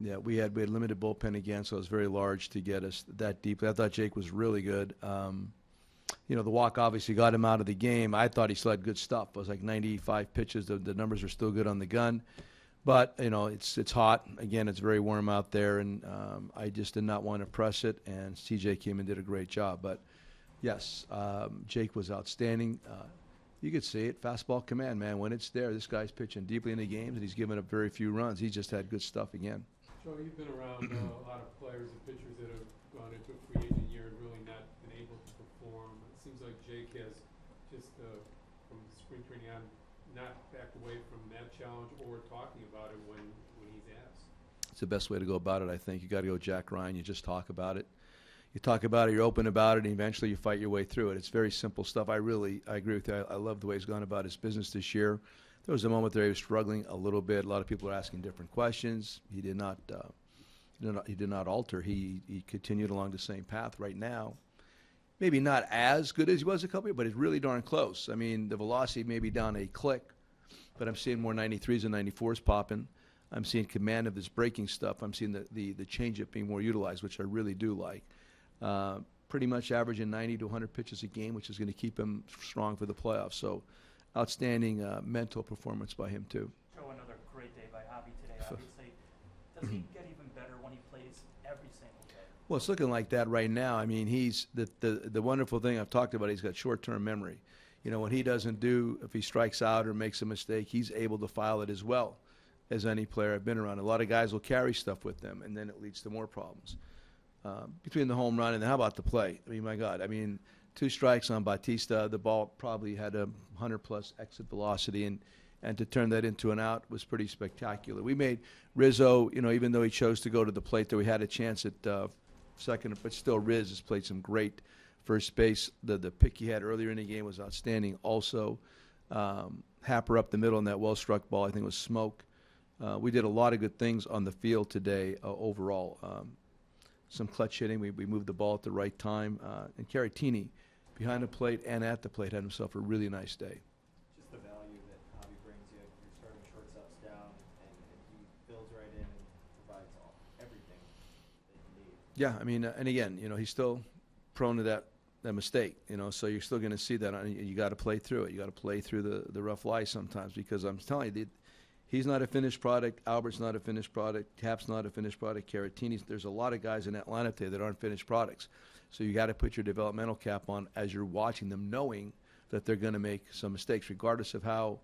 Yeah, we had limited bullpen again, so it was very large to get us that deep. I thought Jake was really good. The walk obviously got him out of the game. I thought he still had good stuff. It was like 95 pitches. The numbers are still good on the gun. But, it's hot. Again, it's very warm out there, and I just did not want to press it, and CJ came and did a great job. But, yes, Jake was outstanding. You could see it. Fastball command, man. When it's there, this guy's pitching deeply into games, and he's giving up very few runs. He just had good stuff again. Joe, you've been around a lot of players and pitchers that have gone into a free agent year and really not been able to perform. It seems like Jake has just, from spring training on, not backed away from that challenge or talking about it when he's asked. It's the best way to go about it, I think. You got to go Jack Ryan. You just talk about it. You talk about it, you're open about it, and eventually you fight your way through it. It's very simple stuff. I agree with you. I love the way he's gone about his business this year. There was a moment there he was struggling a little bit. A lot of people are asking different questions. He did not alter. He continued along the same path right now. Maybe not as good as he was a couple years, but it's really darn close. I mean, the velocity may be down a click, but I'm seeing more 93s and 94s popping. I'm seeing command of this breaking stuff. I'm seeing the changeup being more utilized, which I really do like. Pretty much averaging 90 to 100 pitches a game, which is going to keep him strong for the playoffs. So, outstanding mental performance by him too. Joe, another great day by Javi today. Obviously, does he get even better when he plays every single day? Well, it's looking like that right now. I mean, he's the wonderful thing I've talked about. He's got short-term memory. When he doesn't if he strikes out or makes a mistake, he's able to file it as well as any player I've been around. A lot of guys will carry stuff with them, and then it leads to more problems. Between the home run and how about the play? I mean, my God. I mean, 2 strikes on Bautista. The ball probably had a 100-plus exit velocity, and to turn that into an out was pretty spectacular. We made Rizzo, even though he chose to go to the plate, though he had a chance at second, but still Riz has played some great first base. The pick he had earlier in the game was outstanding also. Happer up the middle in that well-struck ball, I think it was Smoke. We did a lot of good things on the field today overall. Some clutch hitting. We moved the ball at the right time. And Caratini, behind the plate and at the plate, had himself a really nice day. Just the value that Javi brings you. You're starting shortstops down, and he fills right in and provides everything that you need. Yeah, I mean, and again, he's still prone to that mistake, so you're still going to see that. You got to play through it. You got to play through the rough lies sometimes, because I'm telling you, he's not a finished product. Albert's not a finished product. Tap's not a finished product. Caratini's. There's a lot of guys in that lineup today that aren't finished products. So you got to put your developmental cap on as you're watching them, knowing that they're going to make some mistakes, regardless of how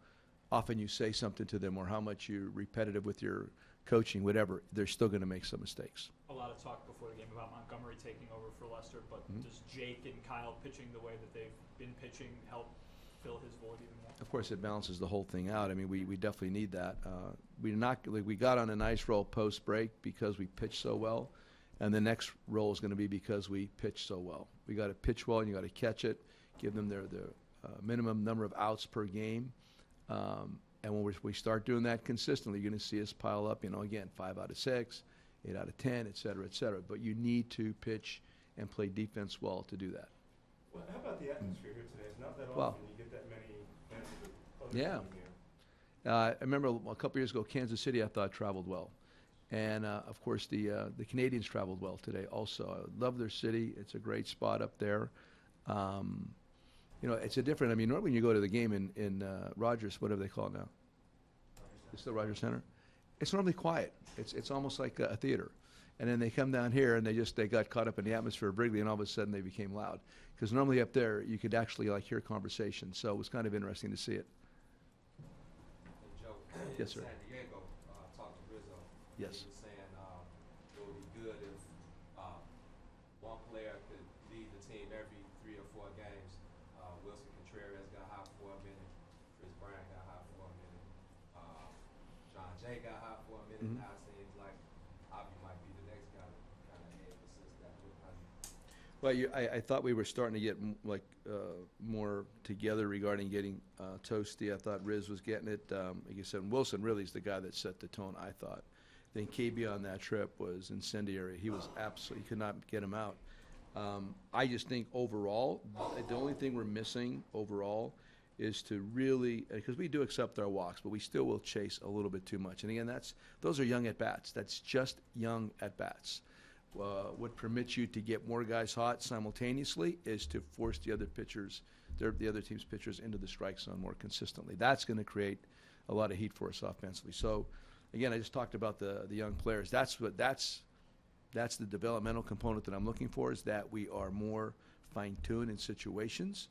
often you say something to them or how much you're repetitive with your coaching, whatever. They're still going to make some mistakes. A lot of talk before the game about Montgomery taking over for Lester, but does Jake and Kyle pitching the way that they've been pitching help fill his void even more? Of course, it balances the whole thing out. I mean, we definitely need that. We got on a nice roll post break because we pitched so well, and the next roll is going to be because we pitched so well. We got to pitch well, and you got to catch it, give them their minimum number of outs per game, and when we start doing that consistently, you're going to see us pile up. Again, 5 out of 6, 8 out of 10, et cetera, et cetera. But you need to pitch and play defense well to do that. Well, how about the atmosphere here today? It's not that often Well, you get that many fans of the other yeah. team here. I remember a couple years ago, Kansas City, I thought, traveled well. And, of course, the Canadians traveled well today also. I love their city. It's a great spot up there. It's a different – I mean, normally when you go to the game in Rogers, whatever they call it now. It's the Rogers Center. It's normally quiet. It's almost like a theater. And then they come down here and they got caught up in the atmosphere of Wrigley, and all of a sudden they became loud. Because normally up there you could actually hear conversation. So it was kind of interesting to see it. Joe, Yes, sir. San Diego talked to Rizzo. Yes. He was saying it would be good if one player could lead the team every 3 or 4 games. Wilson Contreras got hot for a minute. Chris Bryant got hot for a minute. John Jay got hot for a minute. Now it seems like Javi might be the next guy to kind of assist that with him. Well, I thought we were starting to get more together regarding getting Toasty. I thought Riz was getting it. Like you said, Wilson really is the guy that set the tone, I thought. I think KB on that trip was incendiary. He was absolutely, you could not get him out. I just think overall, the only thing we're missing overall is to really, because we do accept our walks, but we still will chase a little bit too much. And again, those are young at bats. That's just young at bats. What permits you to get more guys hot simultaneously is to force the other team's pitchers into the strike zone more consistently. That's going to create a lot of heat for us offensively. So, again, I just talked about the young players. That's the developmental component that I'm looking for, is that we are more fine-tuned in situations,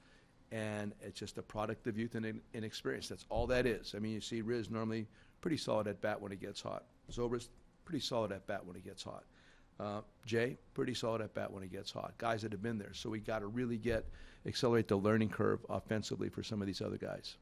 and it's just a product of youth and inexperience. That's all that is. I mean, you see Riz normally pretty solid at bat when he gets hot. Zobrist, pretty solid at bat when he gets hot. Jay, pretty solid at bat when he gets hot. Guys that have been there. So we got to really accelerate the learning curve offensively for some of these other guys.